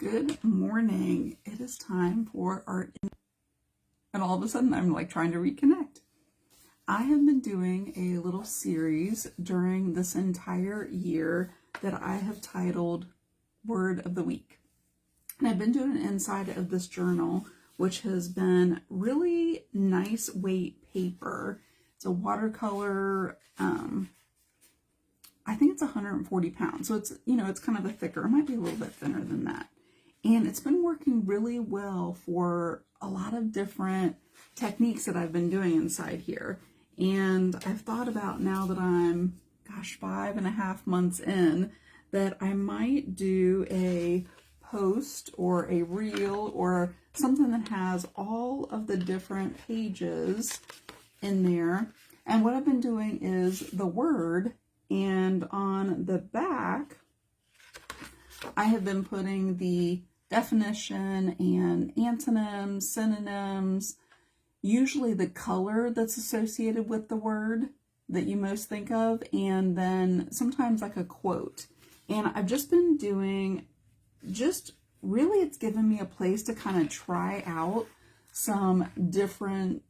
Good morning. It is time for art. And all of a sudden I'm like trying to reconnect. I have been doing a little series during this entire year that I have titled Word of the Week. And I've been doing it inside of this journal, which has been really nice weight paper. It's a watercolor, I think it's 140 pounds. So it's, it's kind of a thicker, it might be a little bit thinner than that. And it's been working really well for a lot of different techniques that I've been doing inside here. And I've thought about, now that I'm, 5.5 months in, that I might do a post or a reel or something that has all of the different pages in there. And what I've been doing is the word, and on the back, I have been putting the definition and antonyms, synonyms, usually the color that's associated with the word that you most think of, and then sometimes like a quote. And I've just been doing, really it's given me a place to kind of try out some different,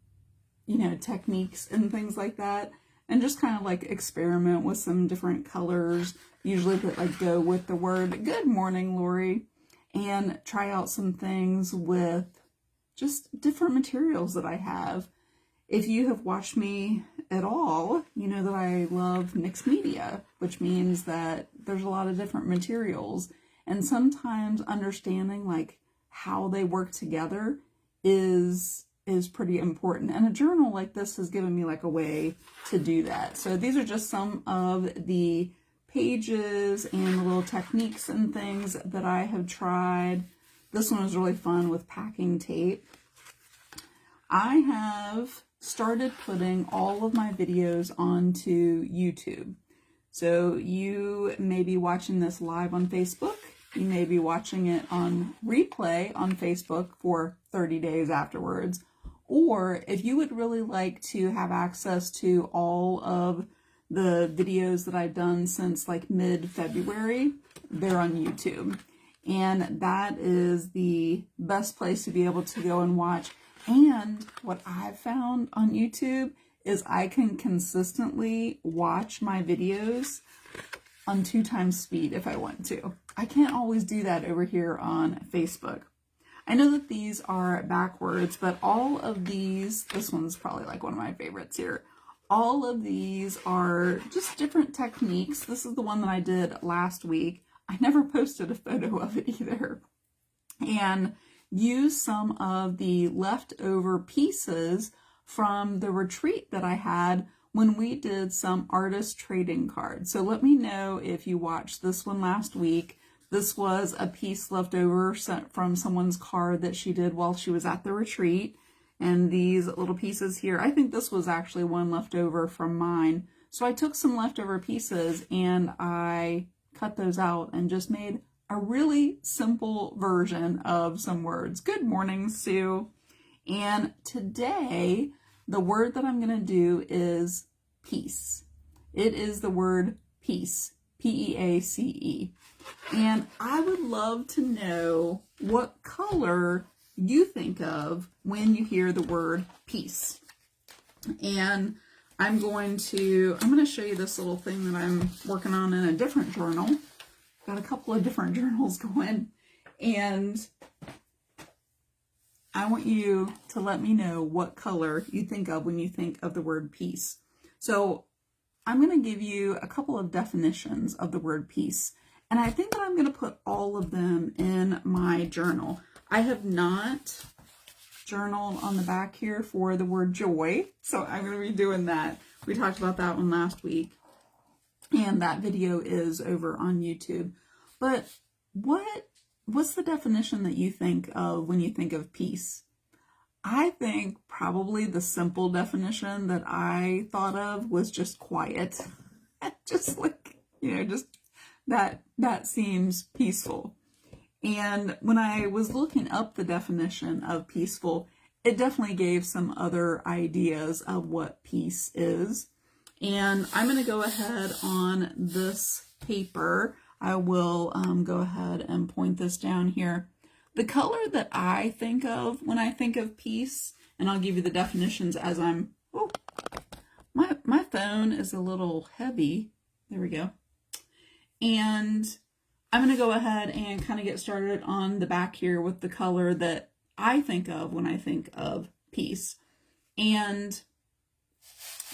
techniques and things like that, and just kind of like experiment with some different colors, usually that like go with the word. Good morning, Lori. And try out some things with just different materials that I have. If you have watched me at all, you know that I love mixed media, which means that there's a lot of different materials. And sometimes understanding like how they work together is pretty important. And a journal like this has given me like a way to do that. So these are just some of the pages and the little techniques and things that I have tried. This one was really fun with packing tape. I have started putting all of my videos onto YouTube. So you may be watching this live on Facebook. You may be watching it on replay on Facebook for 30 days afterwards. Or if you would really like to have access to all of the videos that I've done since like mid-February, they're on YouTube. And that is the best place to be able to go and watch. And what I've found on YouTube is I can consistently watch my videos on 2 times speed if I want to. I can't always do that over here on Facebook. I know that these are backwards, but all of these, this one's probably like one of my favorites here. All of these are just different techniques. This is the one that I did last week. I never posted a photo of it either. And use some of the leftover pieces from the retreat that I had when we did some artist trading cards. So let me know if you watched this one last week. This was a piece left over sent from someone's card that she did while she was at the retreat. And these little pieces here, I think this was actually one left over from mine. So I took some leftover pieces and I cut those out and just made a really simple version of some words. Good morning, Sue. And today, the word that I'm going to do is peace. It is the word peace, P-E-A-C-E. And I would love to know what color you think of when you hear the word peace. And I'm going to show you this little thing that I'm working on in a different journal. Got a couple of different journals going, and I want you to let me know what color you think of when you think of the word peace. So I'm going to give you a couple of definitions of the word peace, and I think that I'm going to put all of them in my journal. I have not journaled on the back here for the word joy, so I'm going to be doing that. We talked about that one last week, and that video is over on YouTube. But what's the definition that you think of when you think of peace? I think probably the simple definition that I thought of was just quiet. Just like, just that seems peaceful. And when I was looking up the definition of peaceful, it definitely gave some other ideas of what peace is. And I'm going to go ahead on this paper. I will go ahead and point this down here. The color that I think of when I think of peace, and I'll give you the definitions as I'm, oh, my phone is a little heavy. There we go. And I'm going to go ahead and kind of get started on the back here with the color that I think of when I think of peace, and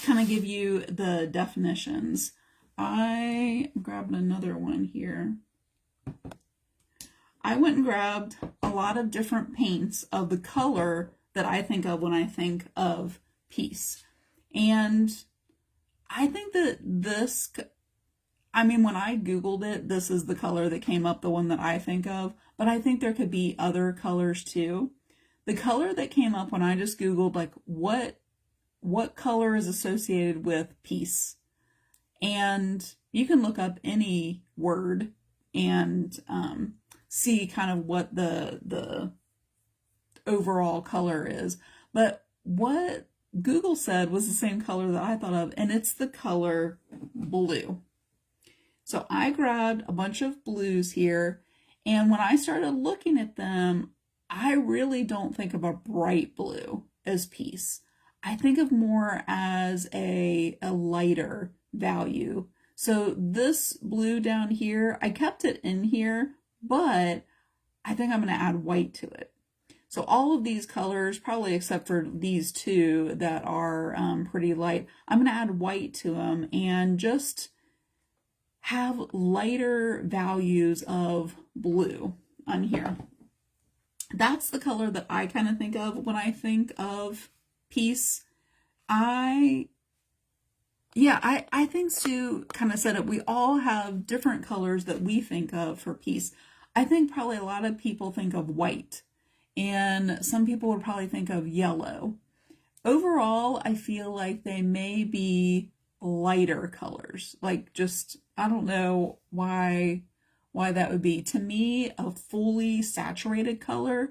kind of give you the definitions. I grabbed another one here. I went and grabbed a lot of different paints of the color that I think of when I think of peace. And I think that this, I mean, when I Googled it, this is the color that came up, the one that I think of, but I think there could be other colors too. The color that came up when I just Googled, like, what color is associated with peace? And you can look up any word and see kind of what the overall color is. But what Google said was the same color that I thought of, and it's the color blue. So I grabbed a bunch of blues here, and when I started looking at them, I really don't think of a bright blue as peace. I think of more as a lighter value. So this blue down here, I kept it in here, but I think I'm going to add white to it. So all of these colors, probably except for these two that are pretty light, I'm going to add white to them and just have lighter values of blue on here. That's the color that I kind of think of when I think of peace. I think Sue kind of said it. We all have different colors that we think of for peace. I think probably a lot of people think of white, and some people would probably think of yellow. Overall, I feel like they may be lighter colors. Like, just, I don't know why that would be. To me, a fully saturated color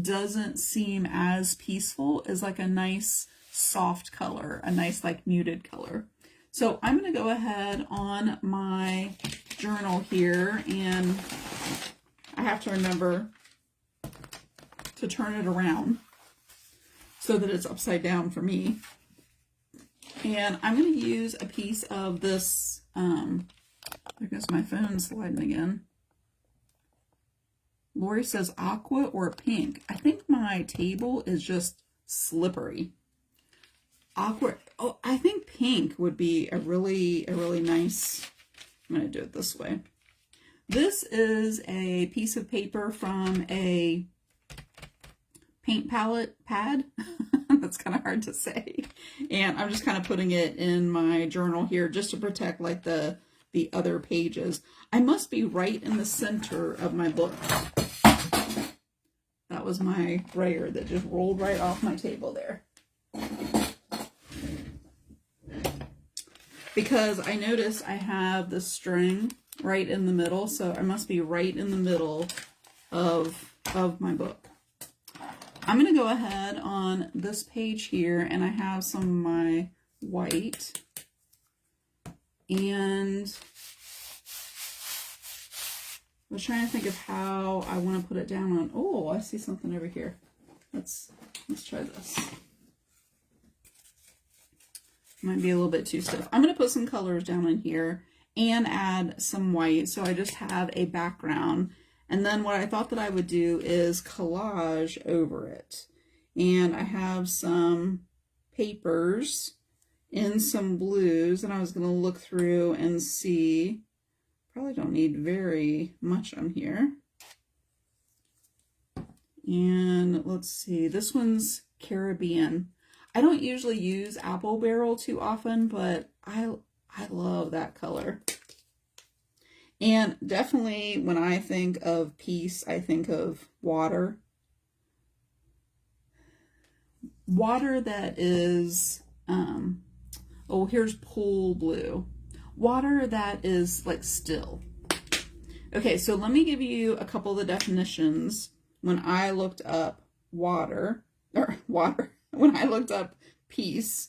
doesn't seem as peaceful as like a nice soft color, a nice like muted color. So I'm going to go ahead on my journal here, and I have to remember to turn it around so that it's upside down for me. And I'm going to use a piece of this, there goes my phone sliding again. Lori says aqua or pink. I think my table is just slippery. Aqua, oh, I think pink would be a really nice, I'm going to do it this way. This is a piece of paper from a paint palette pad. That's kind of hard to say. And I'm just kind of putting it in my journal here just to protect like the other pages. I must be right in the center of my book. That was my brayer that just rolled right off my table there. Because I notice I have the string right in the middle, so I must be right in the middle of my book. I'm going to go ahead on this page here, and I have some of my white, and I was trying to think of how I want to put it down on, oh, I see something over here. Let's try this. Might be a little bit too stiff. I'm going to put some colors down in here and add some white, so I just have a background. And then what I thought that I would do is collage over it. And I have some papers in some blues, and I was going to look through and see. Probably don't need very much on here. And let's see, this one's Caribbean. I don't usually use apple barrel too often, but I love that color. And definitely when I think of peace, I think of water. Water that is, oh, here's pool blue. Water that is like still. Okay, so let me give you a couple of the definitions when I looked up when I looked up peace,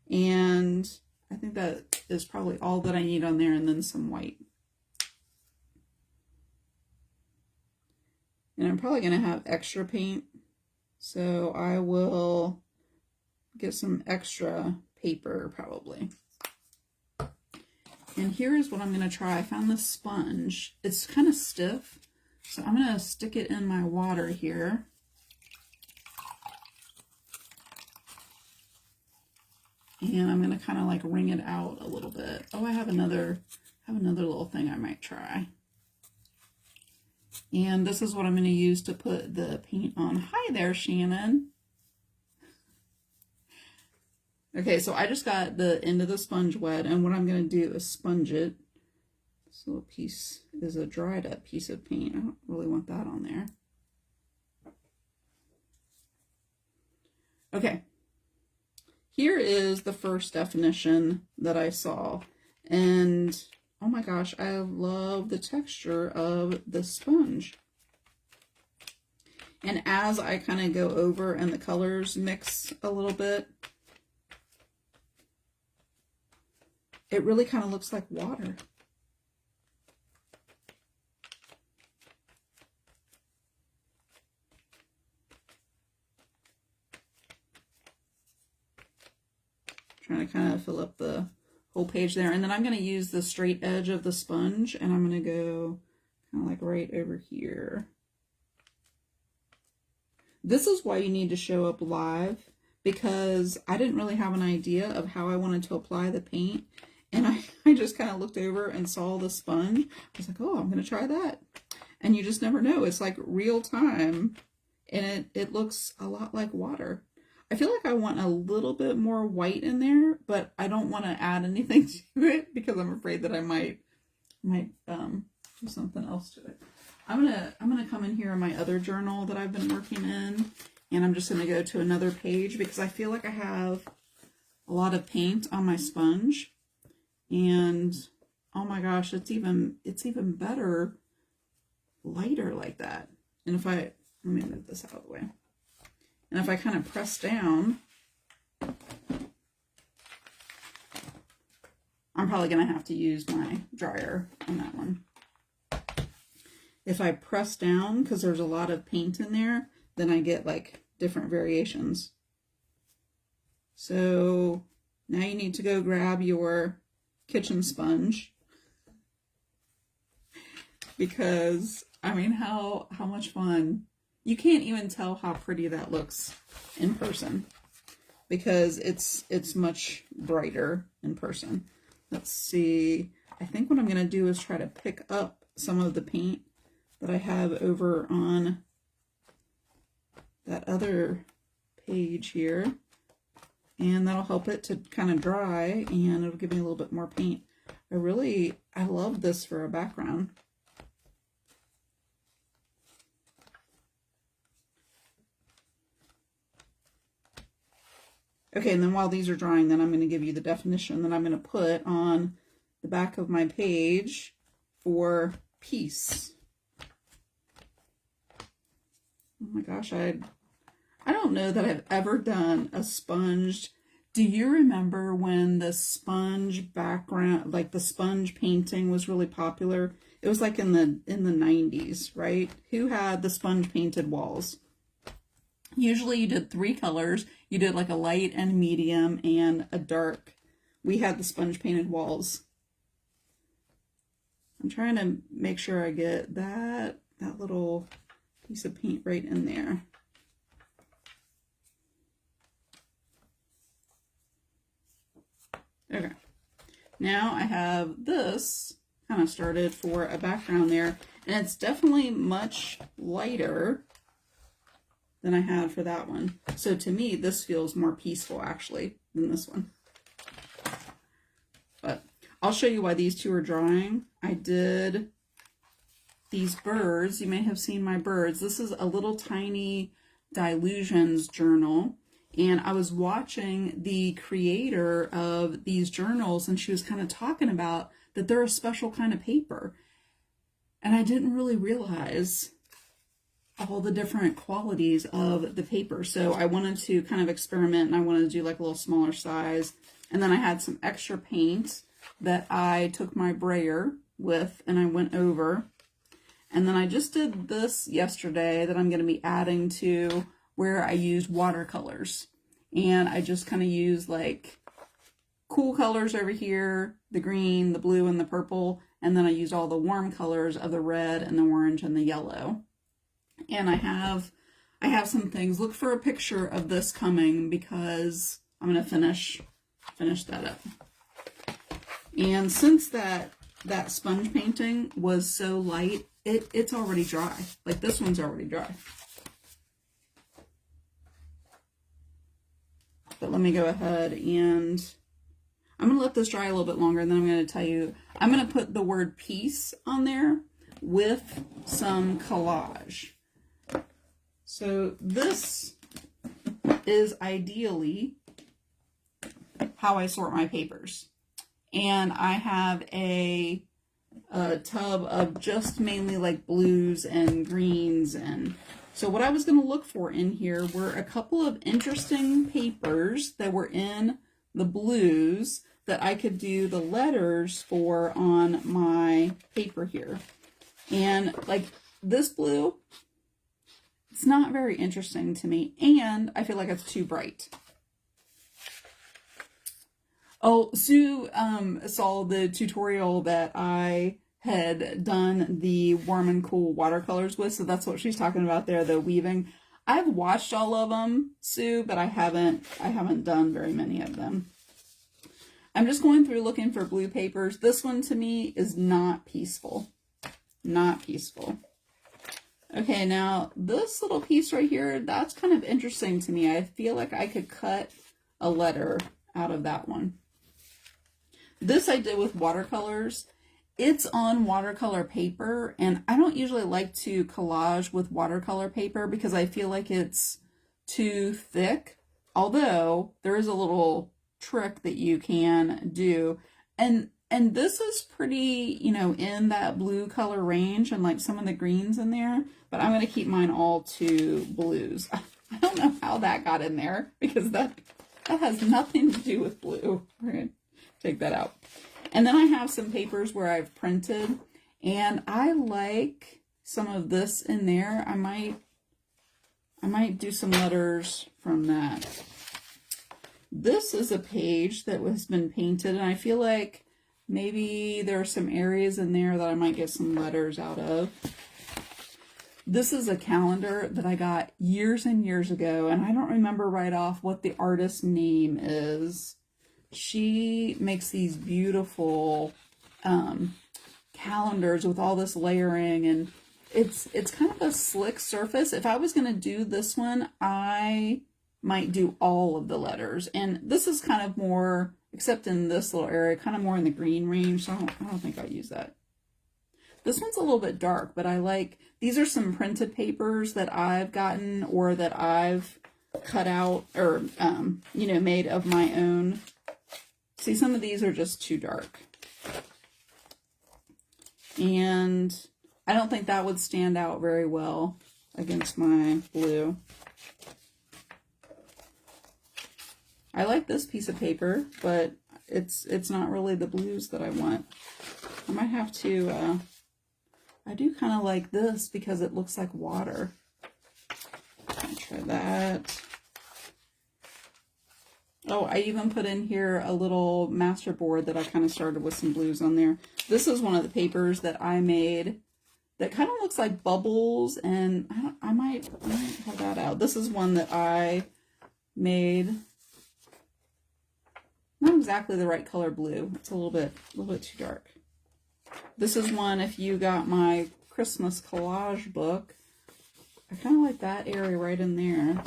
and I think that is probably all that I need on there, and then some white. And I'm probably going to have extra paint, so I will get some extra paper probably. And here's what I'm going to try. I found this sponge. It's kind of stiff, so I'm going to stick it in my water here. And I'm going to kind of like wring it out a little bit. Oh, I have another little thing I might try. And this is what I'm going to use to put the paint on. Hi there, Shannon. Okay, so I just got the end of the sponge wet, and what I'm going to do is sponge it. This little piece is a dried up piece of paint. I don't really want that on there. Okay, here is the first definition that I saw, and oh my gosh, I love the texture of the sponge. And as I kind of go over and the colors mix a little bit, it really kind of looks like water. Trying to kind of fill up the whole page there. And then I'm going to use the straight edge of the sponge, and I'm going to go kind of like right over here. This is why you need to show up live, because I didn't really have an idea of how I wanted to apply the paint. And I just kind of looked over and saw the sponge. I was like, oh, I'm going to try that. And you just never know. It's like real time, and it looks a lot like water. I feel like I want a little bit more white in there, but I don't want to add anything to it because I'm afraid that I might do something else to it. I'm gonna come in here in my other journal that I've been working in, and I'm just gonna go to another page because I feel like I have a lot of paint on my sponge, and oh my gosh, it's even better lighter like that. And if let me move this out of the way. And if I kind of press down, I'm probably going to have to use my dryer on that one. If I press down, because there's a lot of paint in there, then I get like different variations. So now you need to go grab your kitchen sponge, because I mean, how much fun. You can't even tell how pretty that looks in person, because it's much brighter in person. Let's see. I think what I'm going to do is try to pick up some of the paint that I have over on that other page here, and that'll help it to kind of dry, and it'll give me a little bit more paint. I love this for a background. Okay, and then while these are drying, then I'm going to give you the definition that I'm going to put on the back of my page for peace. Oh my gosh, I don't know that I've ever done a sponge. Do you remember when the sponge background, like the sponge painting was really popular? It was like in the 90s, right? Who had the sponge painted walls? Usually you did 3 colors. You did like a light and medium and a dark. We had the sponge painted walls. I'm trying to make sure I get that little piece of paint right in there. Okay. Now I have this kind of started for a background there, and it's definitely much lighter than I had for that one. So to me, this feels more peaceful actually than this one. But I'll show you why these two are drying. I did these birds. You may have seen my birds. This is a little tiny Dylusions journal. And I was watching the creator of these journals, and she was kind of talking about that they're a special kind of paper. And I didn't really realize all the different qualities of the paper. So I wanted to kind of experiment, and I wanted to do like a little smaller size. And then I had some extra paint that I took my brayer with, and I went over. And then I just did this yesterday that I'm going to be adding to where I used watercolors. And I just kind of used like cool colors over here, the green, the blue, and the purple. And then I used all the warm colors of the red and the orange and the yellow. And I have some things. Look for a picture of this coming because I'm going to finish that up. And since that sponge painting was so light, it's already dry. Like this one's already dry. But let me go ahead and I'm going to let this dry a little bit longer, and then I'm going to tell you, I'm going to put the word peace on there with some collage. So this is ideally how I sort my papers. And I have a tub of just mainly like blues and greens. And so what I was going to look for in here were a couple of interesting papers that were in the blues that I could do the letters for on my paper here. And like this blue, it's not very interesting to me, and I feel like it's too bright. Oh, Sue saw the tutorial that I had done the warm and cool watercolors with, so that's what she's talking about there, the weaving. I've watched all of them, Sue, but I haven't done very many of them. I'm just going through looking for blue papers. This one to me is not peaceful. Not peaceful. Okay, now this little piece right here, that's kind of interesting to me. I feel like I could cut a letter out of that one. This I did with watercolors. It's on watercolor paper, and I don't usually like to collage with watercolor paper because I feel like it's too thick. Although there is a little trick that you can do. And this is pretty, you know, in that blue color range and like some of the greens in there, but I'm going to keep mine all to blues. I don't know how that got in there because that has nothing to do with blue. We're going to take that out. And then I have some papers where I've printed, and I like some of this in there. I might do some letters from that. This is a page that has been painted, and I feel like maybe there are some areas in there that I might get some letters out of. This is a calendar that I got years and years ago, and I don't remember right off what the artist's name is. She makes these beautiful calendars with all this layering, and it's kind of a slick surface. If I was going to do this one, I might do all of the letters. And this is kind of more, except in this little area, kind of more in the green range, so I don't think I'll use that. This one's a little bit dark, but I like, these are some printed papers that I've gotten or that I've cut out or, you know, made of my own. See, some of these are just too dark. And I don't think that would stand out very well against my blue. I like this piece of paper, but it's not really the blues that I want. I might have to, I do kind of like this because it looks like water. I'll try that. Oh, I even put in here a little master board that I kind of started with some blues on there. This is one of the papers that I made that kind of looks like bubbles, and I might have that out. This is one that I made. Not exactly the right color blue. It's a little bit too dark. This is one, if you got my Christmas collage book, I kind of like that area right in there.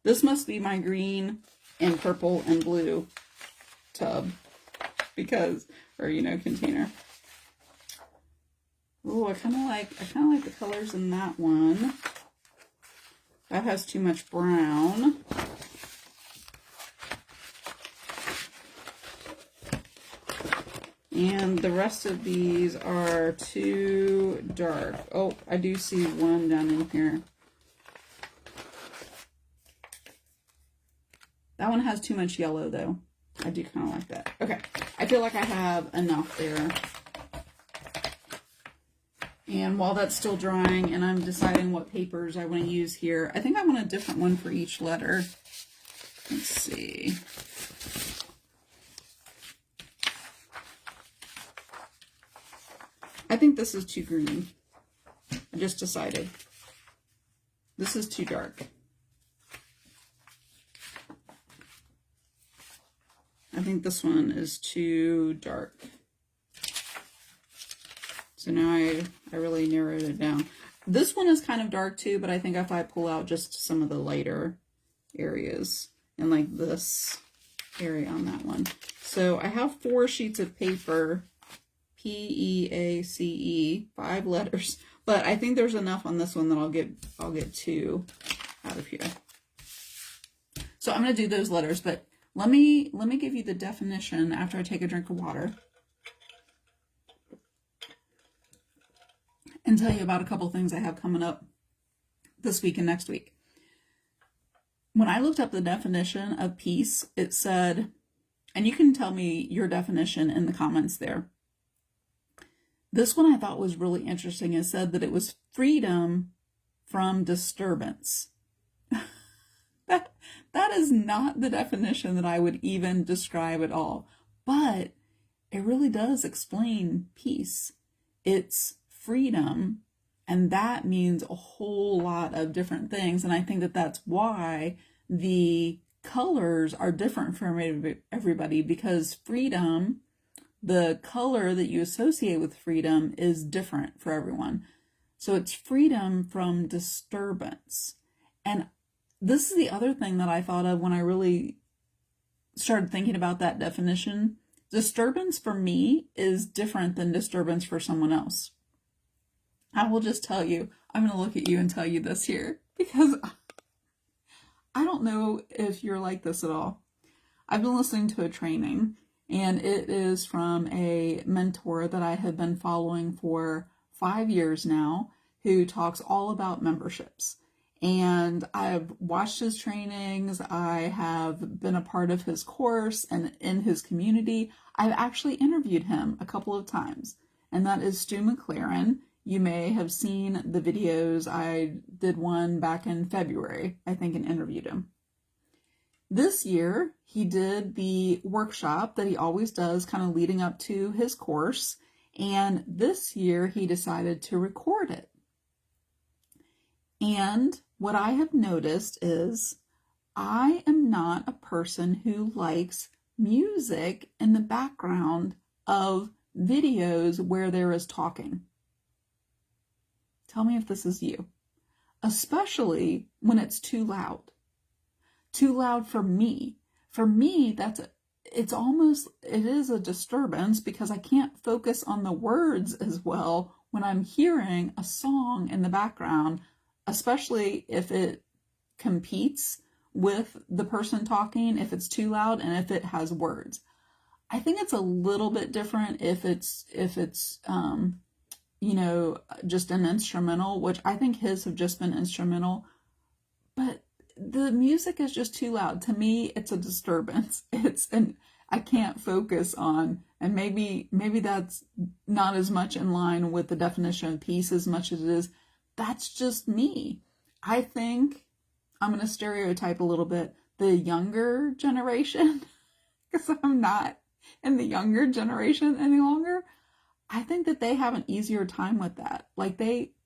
This must be my green and purple and blue tub because, or you know, container. Oh, I kind of like the colors in that one. That has too much brown. And the rest of these are too dark. Oh, I do see one down in here. That one has too much yellow, though. I do kind of like that. Okay, I feel like I have enough there. And while that's still drying and I'm deciding what papers I want to use here, I think I want a different one for each letter. Let's see. I think this is too green. I just decided. This is too dark. I think this one is too dark. So now I really narrowed it down. This one is kind of dark too, but I think if I pull out just some of the lighter areas and like this area on that one. So I have 4 sheets of paper, P-E-A-C-E, 5 letters, but I think there's enough on this one that I'll get 2 out of here. So I'm going to do those letters, but let me give you the definition after I take a drink of water and tell you about a couple things I have coming up this week and next week. When I looked up the definition of peace, it said, and you can tell me your definition in the comments there. This one I thought was really interesting. It said that it was freedom from disturbance. That is not the definition that I would even describe at all, but it really does explain peace. It's freedom, and that means a whole lot of different things, and I think that that's why the colors are different for everybody, because freedom, the color that you associate with freedom, is different for everyone. So it's freedom from disturbance. And this is the other thing that I thought of when I really started thinking about that definition. Disturbance for me is different than disturbance for someone else. I will just tell you, I'm going to look at you and tell you this here, because I don't know if you're like this at all. I've been listening to a training, and it is from a mentor that I have been following for 5 years now, who talks all about memberships. And I've watched his trainings, I have been a part of his course and in his community. I've actually interviewed him a couple of times, and that is Stu McLaren. You may have seen the videos. I did one back in February, I think, and interviewed him. This year, he did the workshop that he always does, kind of leading up to his course. And this year, he decided to record it. And what I have noticed is I am not a person who likes music in the background of videos where there is talking. Tell me if this is you. Especially when it's too loud. Too loud for me. For me, it is a disturbance, because I can't focus on the words as well when I'm hearing a song in the background, especially if it competes with the person talking, if it's too loud and if it has words. I think it's a little bit different if it's just an instrumental, which I think his have just been instrumental, but the music is just too loud. To me, it's a disturbance. I can't focus on, and maybe that's not as much in line with the definition of peace as much as it is. That's just me. I think I'm going to stereotype a little bit the younger generation, because I'm not in the younger generation any longer. I think that they have an easier time with that. Like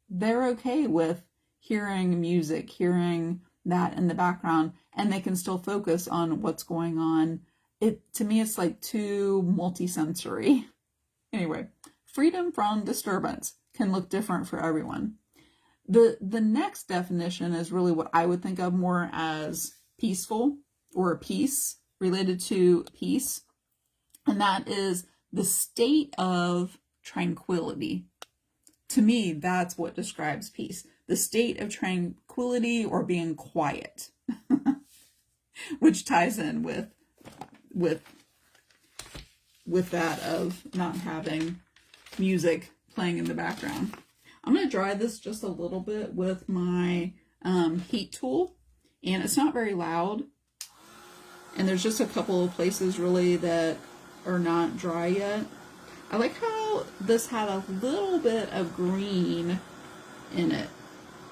they're okay with hearing music, hearing that in the background, and they can still focus on what's going on. To me, it's like too multisensory. Anyway, freedom from disturbance can look different for everyone. The next definition is really what I would think of more as peaceful, or peace, related to peace. And that is the state of tranquility. To me, that's what describes peace. The state of tranquility, or being quiet, which ties in with that of not having music playing in the background. I'm going to dry this just a little bit with my heat tool, and it's not very loud, and there's just a couple of places really that are not dry yet. I like how this had a little bit of green in it.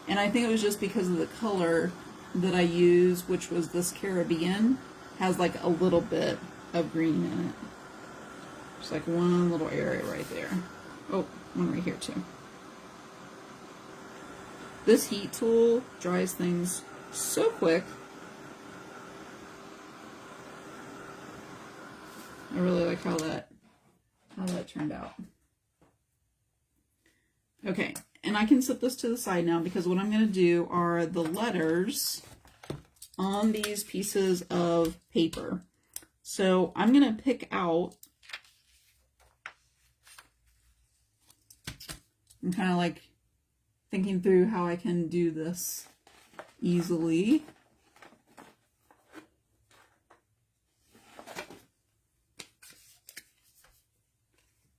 And I think it was just because of the color that I used, which was this Caribbean, has like a little bit of green in it. Just like one little area right there. Oh, one right here too. This heat tool dries things so quick. I really like how that turned out. Okay, and I can set this to the side now because what I'm going to do are the letters on these pieces of paper. So I'm going to pick out, I'm kind of like thinking through how I can do this easily.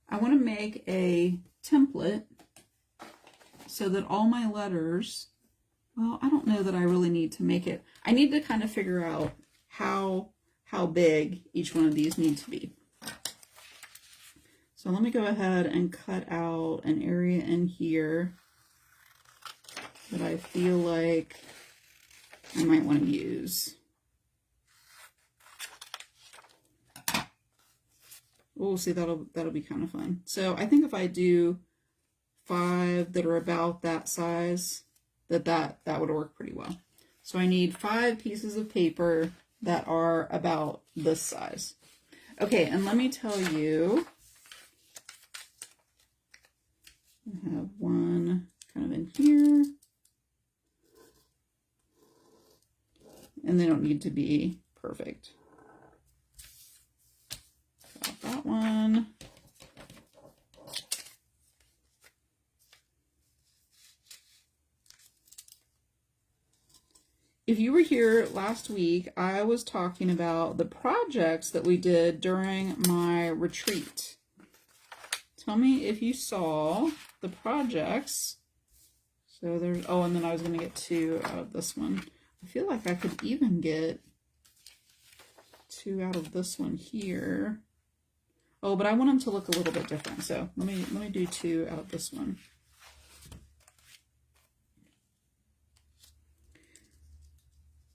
I want to make a template so that all my letters, well, I don't know that I really need to make it. I need to kind of figure out how big each one of these need to be. So let me go ahead and cut out an area in here that I feel like I might want to use. Oh, see, that'll be kind of fun. So I think if I do 5 that are about that size, that would work pretty well. So I need 5 pieces of paper that are about this size. Okay, and let me tell you, I have one kind of in here, and they don't need to be perfect. Got that one. If you were here last week, I was talking about the projects that we did during my retreat. Tell me if you saw the projects. So there's, oh, and then I was going to get 2 out of this one. I feel like I could even get 2 out of this one here. Oh, but I want them to look a little bit different. So let me do 2 out of this one.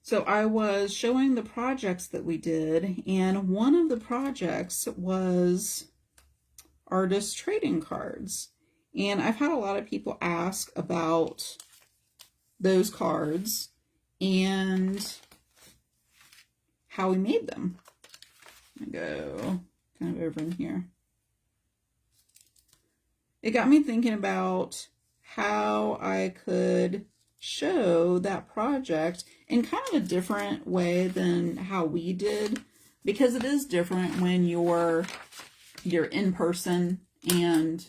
So I was showing the projects that we did, and one of the projects was artist trading cards. And I've had a lot of people ask about those cards and how we made them. I'm gonna go kind of over in here. It got me thinking about how I could show that project in kind of a different way than how we did, because it is different when you're in person and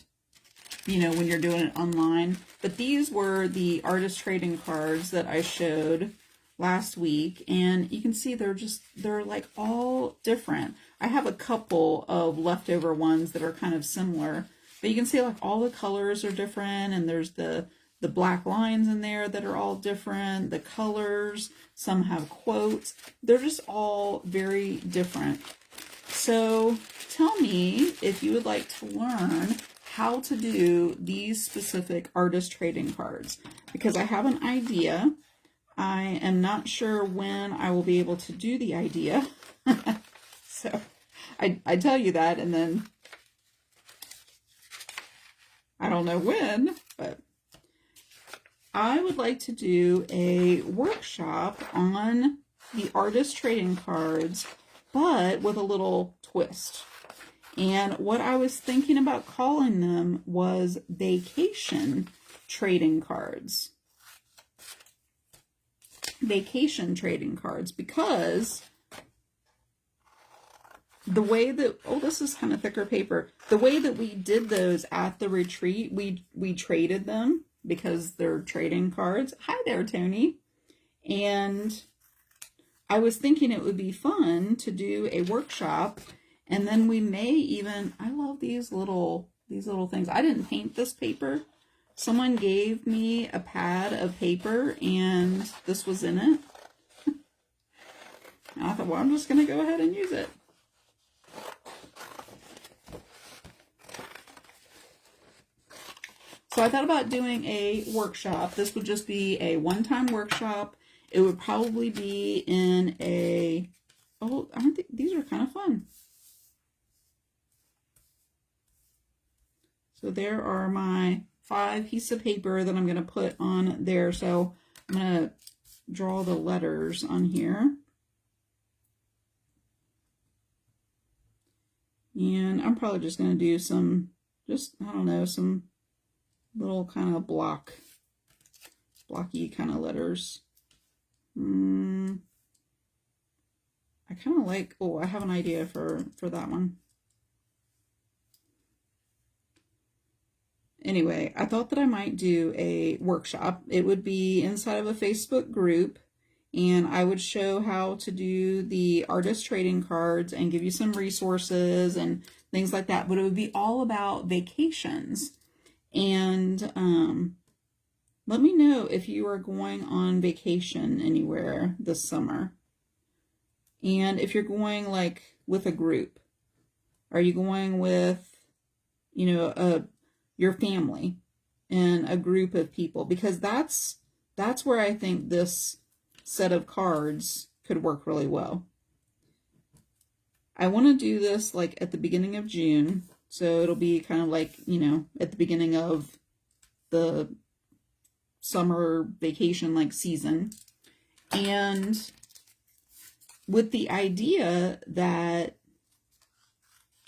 when you're doing it online. But these were the artist trading cards that I showed last week, and you can see they're like all different. I have a couple of leftover ones that are kind of similar, but you can see like all the colors are different, and there's the black lines in there that are all different, the colors, some have quotes. They're just all very different. So tell me if you would like to learn how to do these specific artist trading cards, because I have an idea. I am not sure when I will be able to do the idea. So I tell you that, and then I don't know when, but I would like to do a workshop on the artist trading cards, but with a little twist. And what I was thinking about calling them was vacation trading cards. Vacation trading cards, because the way that, oh, this is kind of thicker paper. The way that we did those at the retreat, we traded them because they're trading cards. Hi there, Tony. And I was thinking it would be fun to do a workshop, and then we may even, I love these little things. I didn't paint this paper. Someone gave me a pad of paper and this was in it. And I thought, well, I'm just going to go ahead and use it. So I thought about doing a workshop. This would just be a one-time workshop. It would probably be in a, oh, aren't these are kind of fun. So there are my 5 pieces of paper that I'm going to put on there. So I'm going to draw the letters on here. And I'm probably just going to do some, I don't know, some little kind of blocky kind of letters. I kind of like, oh, I have an idea for that one. Anyway, I thought that I might do a workshop. It would be inside of a Facebook group, and I would show how to do the artist trading cards and give you some resources and things like that. But it would be all about vacations. And let me know if you are going on vacation anywhere this summer. And if you're going like with a group. Are you going with, you know, your family and a group of people? Because that's where I think this set of cards could work really well. I want to do this like at the beginning of June. So it'll be kind of like, you know, at the beginning of the summer vacation like season. And with the idea that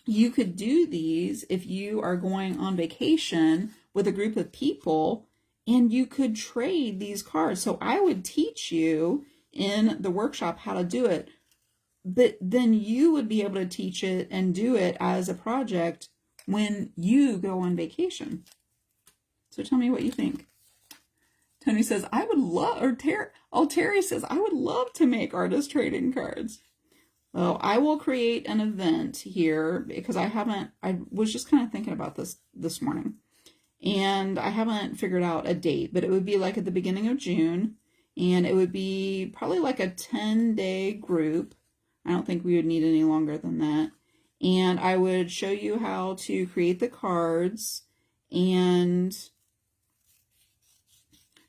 you could do these if you are going on vacation with a group of people, and you could trade these cards. So I would teach you in the workshop how to do it, but then you would be able to teach it and do it as a project when you go on vacation. So tell me what you think. Tony says, I would love, or Terry says, I would love to make artist trading cards. Well, I will create an event here because I was just kind of thinking about this morning, and I haven't figured out a date, but it would be like at the beginning of June, and it would be probably like a 10-day group. I don't think we would need any longer than that. And I would show you how to create the cards, and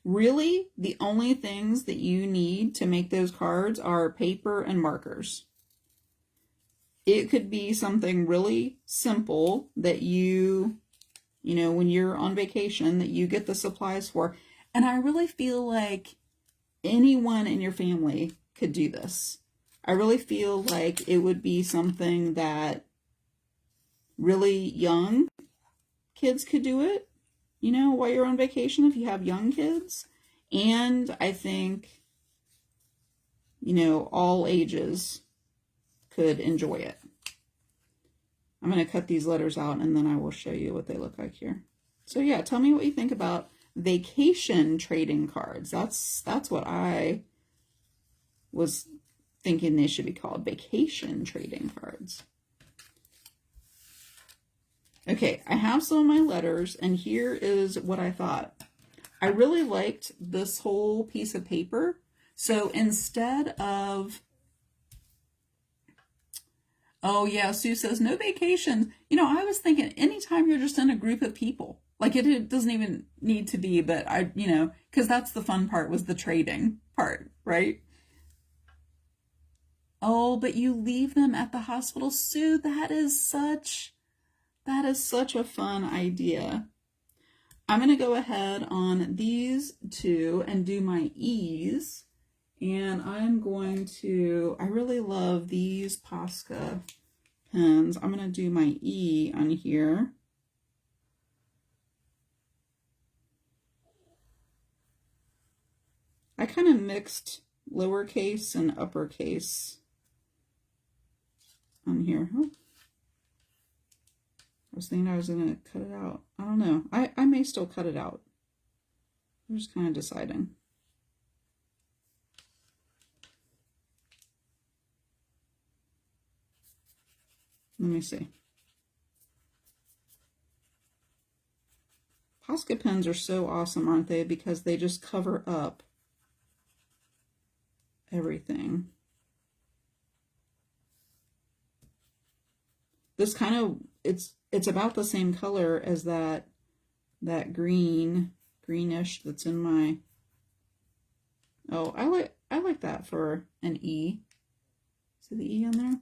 really the only things that you need to make those cards are paper and markers. It could be something really simple that you know, when you're on vacation, that you get the supplies for. And I really feel like anyone in your family could do this. I really feel like it would be something that really young kids could do it, you know, while you're on vacation if you have young kids. And I think, you know, all ages could enjoy it. I'm going to cut these letters out and then I will show you what they look like here. So yeah, tell me what you think about vacation trading cards. That's what I was thinking they should be called, vacation trading cards. Okay, I have some of my letters, and here is what I thought. I really liked this whole piece of paper. So instead of, oh yeah, Sue says no vacations. You know, I was thinking anytime you're just in a group of people, like it doesn't even need to be, but you know, because that's the fun part, was the trading part, right? Oh, but you leave them at the hospital, Sue. That is such a fun idea. I'm going to go ahead on these two and do my E's. And I'm going to, I really love these Posca pens. I'm going to do my E on here. I kind of mixed lowercase and uppercase on here. Oh. I was thinking I was going to cut it out. I don't know. I may still cut it out. I'm just kind of deciding. Let me see. Posca pens are so awesome, aren't they? Because they just cover up everything. This kind of, it's about the same color as that that greenish that's in my, oh, I like that for an E. See the E on there?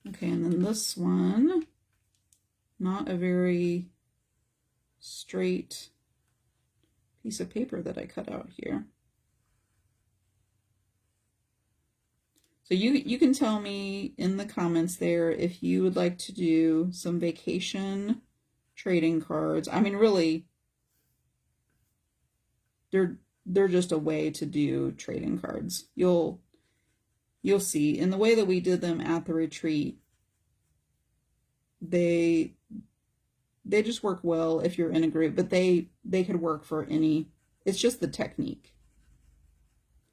Okay, and then this one, not a very straight piece of paper that I cut out here. So you can tell me in the comments there if you would like to do some vacation trading cards. I mean, really, they're just a way to do trading cards. You'll see in the way that we did them at the retreat, they just work well if you're in a group, but they could work for any, it's just the technique.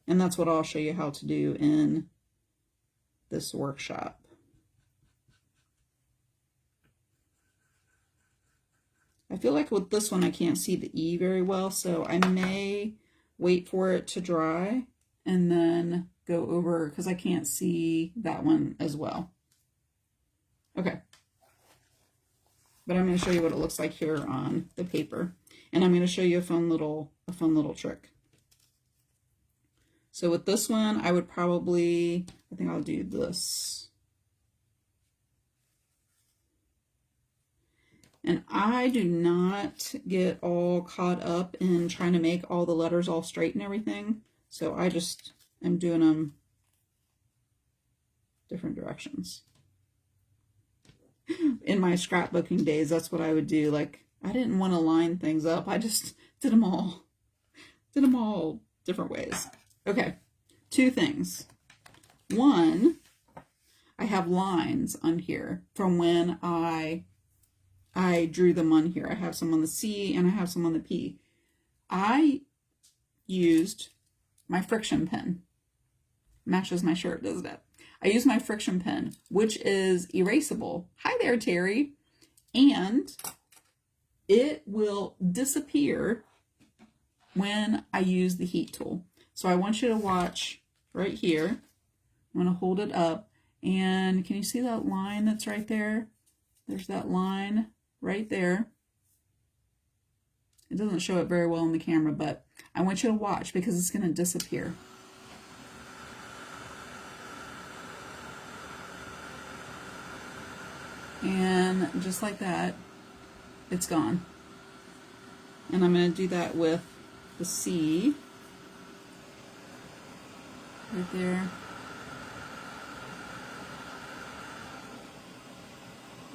And that's what I'll show you how to do in this workshop. I feel like with this one I can't see the E very well, so I may wait for it to dry and then go over, because I can't see that one as well. Okay. But I'm going to show you what it looks like here on the paper. And I'm going to show you a fun little trick. So with this one, I would probably, I think I'll do this. And I do not get all caught up in trying to make all the letters all straight and everything. So I just am doing them different directions. In my scrapbooking days, that's what I would do. Like, I didn't want to line things up. I just did them all different ways. Okay, two things. One, I have lines on here from when I drew them on here. I have some on the C and I have some on the P. I used my friction pen. Matches my shirt, doesn't it? I use my friction pen, which is erasable. Hi there, Terry. And it will disappear when I use the heat tool. So I want you to watch right here. I'm going to hold it up. And can you see that line that's right there? There's that line right there. It doesn't show it very well in the camera, but I want you to watch because it's going to disappear. And just like that, it's gone. And I'm going to do that with the C right there.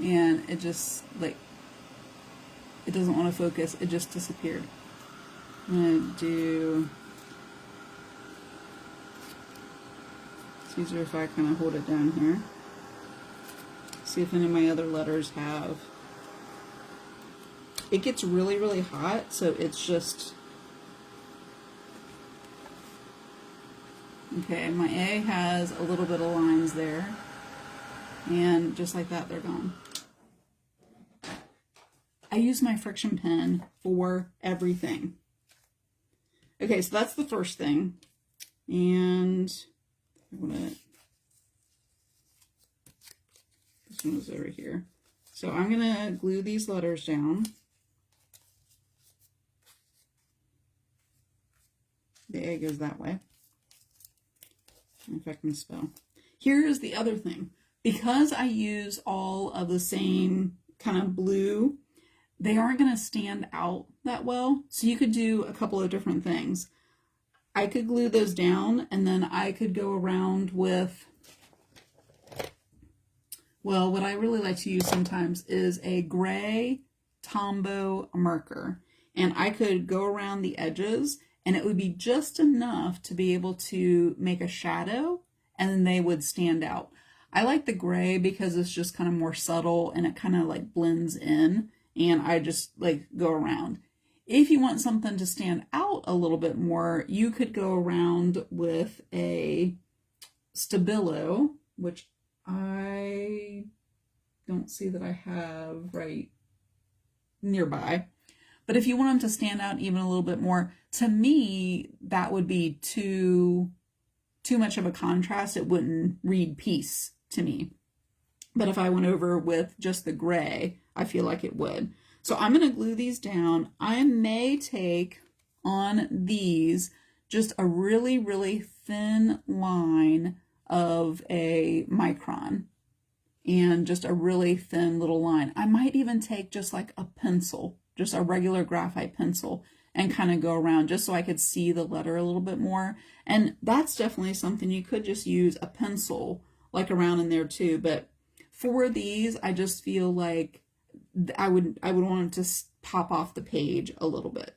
And it just, like, it doesn't want to focus. It just disappeared. I'm going to do, it's easier if I kind of hold it down here. See if any of my other letters have. It gets really, really hot, so it's just, okay, my A has a little bit of lines there, and just like that, they're gone. I use my friction pen for everything. Okay, so that's the first thing, and I'm gonna, this one was over here. So I'm gonna glue these letters down. The A goes that way. If I can spell. Here's the other thing. Because I use all of the same kind of blue, they aren't going to stand out that well. So you could do a couple of different things. I could glue those down, and then I could go around with, well, what I really like to use sometimes is a gray Tombow marker. And I could go around the edges, and it would be just enough to be able to make a shadow, and then they would stand out. I like the gray because it's just kind of more subtle, and it kind of like blends in, and I just like go around. If you want something to stand out a little bit more, you could go around with a Stabilo, which I don't see that I have right nearby. But if you want them to stand out even a little bit more, to me, that would be too much of a contrast. It wouldn't read peace to me. But if I went over with just the gray, I feel like it would. So I'm going to glue these down. I may take on these just a really, really thin line of a micron and just a really thin little line. I might even take just like a pencil, just a regular graphite pencil, and kind of go around just so I could see the letter a little bit more. And that's definitely something you could just use a pencil like around in there too. But for these, I just feel like I would want it to pop off the page a little bit.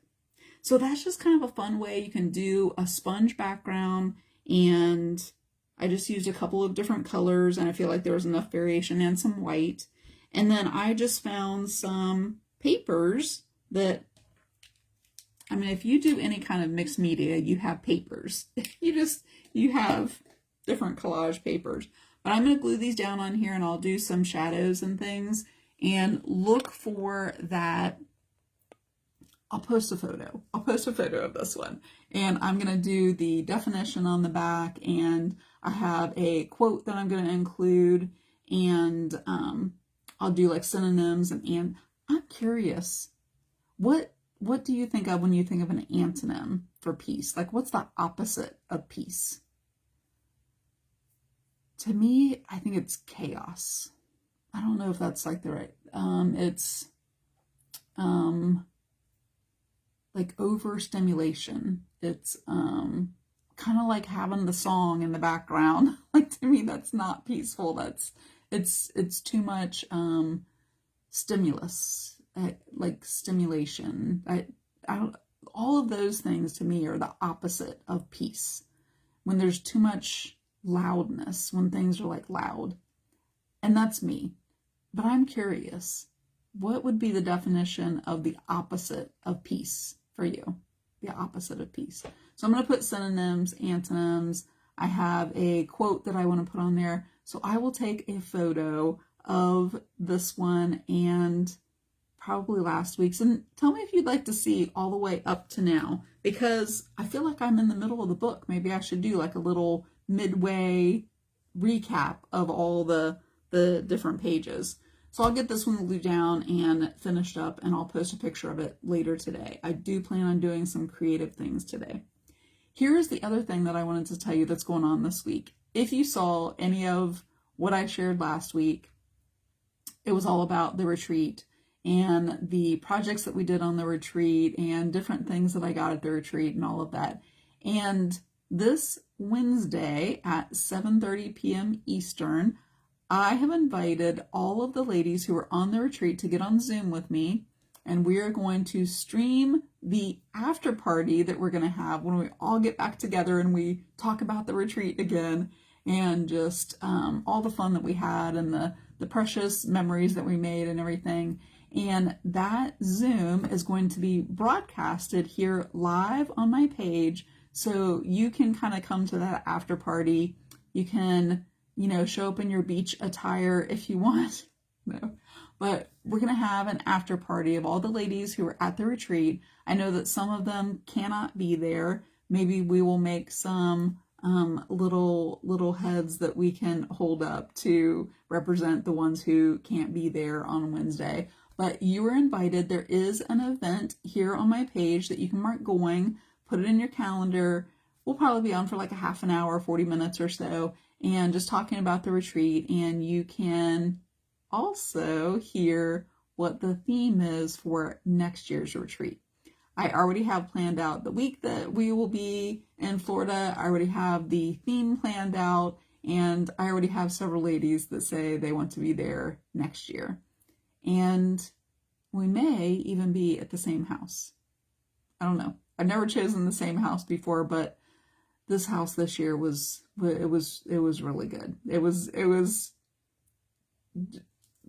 So that's just kind of a fun way you can do a sponge background, and I just used a couple of different colors and I feel like there was enough variation and some white. And then I just found some papers that, I mean, if you do any kind of mixed media, you have papers. you have different collage papers. But I'm going to glue these down on here and I'll do some shadows and things, and look for that. I'll post a photo. I'll post a photo of this one. And I'm going to do the definition on the back, and I have a quote that I'm going to include, and I'll do like synonyms, and I'm curious, what do you think of when you think of an antonym for peace? Like, what's the opposite of peace? To me, I think it's chaos. I don't know if that's like the right, it's like overstimulation. It's kind of like having the song in the background. Like, to me, that's not peaceful. It's too much stimulus, like stimulation. All of those things to me are the opposite of peace. When there's too much loudness, when things are like loud. And that's me. But I'm curious, what would be the definition of the opposite of peace for you? The opposite of peace. So I'm going to put synonyms, antonyms. I have a quote that I want to put on there. So I will take a photo of this one and probably last week's. And tell me if you'd like to see all the way up to now, because I feel like I'm in the middle of the book. Maybe I should do like a little midway recap of all the different pages. So I'll get this one glued down and finished up, and I'll post a picture of it later today. I do plan on doing some creative things today. Here's the other thing that I wanted to tell you that's going on this week. If you saw any of what I shared last week, it was all about the retreat and the projects that we did on the retreat and different things that I got at the retreat and all of that. And this Wednesday at 7:30 p.m. Eastern, I have invited all of the ladies who are on the retreat to get on Zoom with me, and we are going to stream the after party that we're going to have when we all get back together and we talk about the retreat again, and just all the fun that we had and the precious memories that we made and everything. And that Zoom is going to be broadcasted here live on my page, so you can kind of come to that after party. You can, show up in your beach attire if you want. No. But we're going to have an after party of all the ladies who are at the retreat. I know that some of them cannot be there. Maybe we will make some little heads that we can hold up to represent the ones who can't be there on Wednesday. But you are invited. There is an event here on my page that you can mark going, put it in your calendar. We'll probably be on for like a half an hour, 40 minutes or so, and just talking about the retreat. And you can also hear what the theme is for next year's retreat. I already have planned out the week that we will be in Florida. I already have the theme planned out, and I already have several ladies that say they want to be there next year. And we may even be at the same house. I don't know. I've never chosen the same house before, but this house this year was really good. It was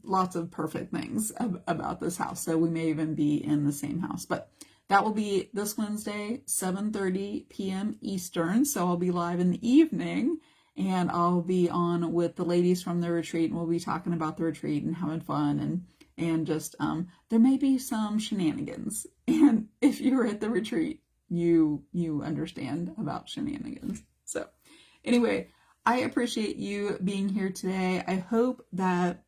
lots of perfect things about this house. So we may even be in the same house, but that will be this Wednesday, 7:30 p.m. Eastern. So I'll be live in the evening, and I'll be on with the ladies from the retreat, and we'll be talking about the retreat and having fun, and just there may be some shenanigans. And if you were at the retreat, you understand about shenanigans. So anyway, I appreciate you being here today. I hope that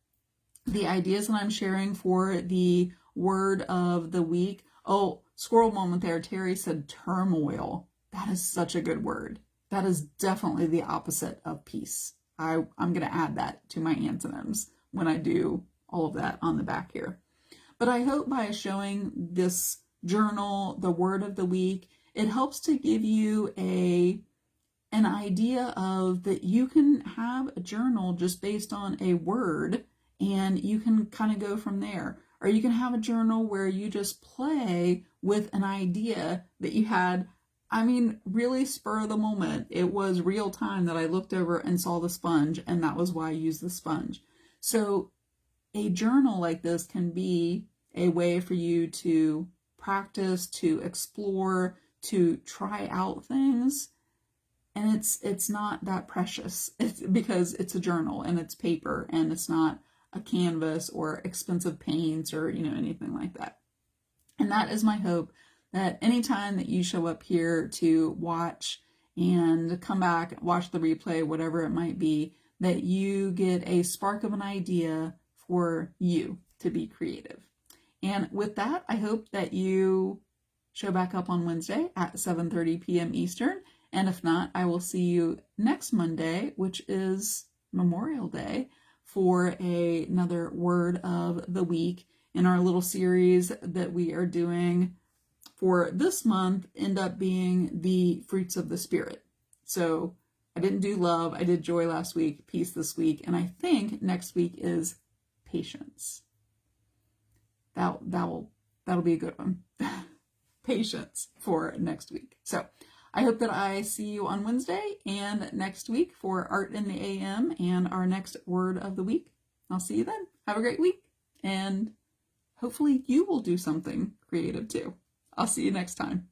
the ideas that I'm sharing for the word of the week. Oh, squirrel moment there. Terry said turmoil. That is such a good word. That is definitely the opposite of peace. I'm going to add that to my antonyms when I do all of that on the back here. But I hope by showing this journal, the word of the week, it helps to give you an idea of that you can have a journal just based on a word, and you can kind of go from there. Or you can have a journal where you just play with an idea that you had, I mean, really spur of the moment. It was real time that I looked over and saw the sponge, and that was why I used the sponge. So a journal like this can be a way for you to practice, to explore, to try out things. And it's not that precious. It's because it's a journal and it's paper and it's not a canvas or expensive paints or, anything like that. And that is my hope, that anytime that you show up here to watch and come back, watch the replay, whatever it might be, that you get a spark of an idea for you to be creative. And with that, I hope that you show back up on Wednesday at 7:30 p.m. Eastern. And if not, I will see you next Monday, which is Memorial Day, for another word of the week in our little series that we are doing for this month, end up being the fruits of the Spirit. So I didn't do love, I did joy last week, peace this week, and I think next week is patience. That'll be a good one. Patience for next week. So I hope that I see you on Wednesday and next week for Art in the AM and our next word of the week. I'll see you then. Have a great week, and hopefully you will do something creative too. I'll see you next time.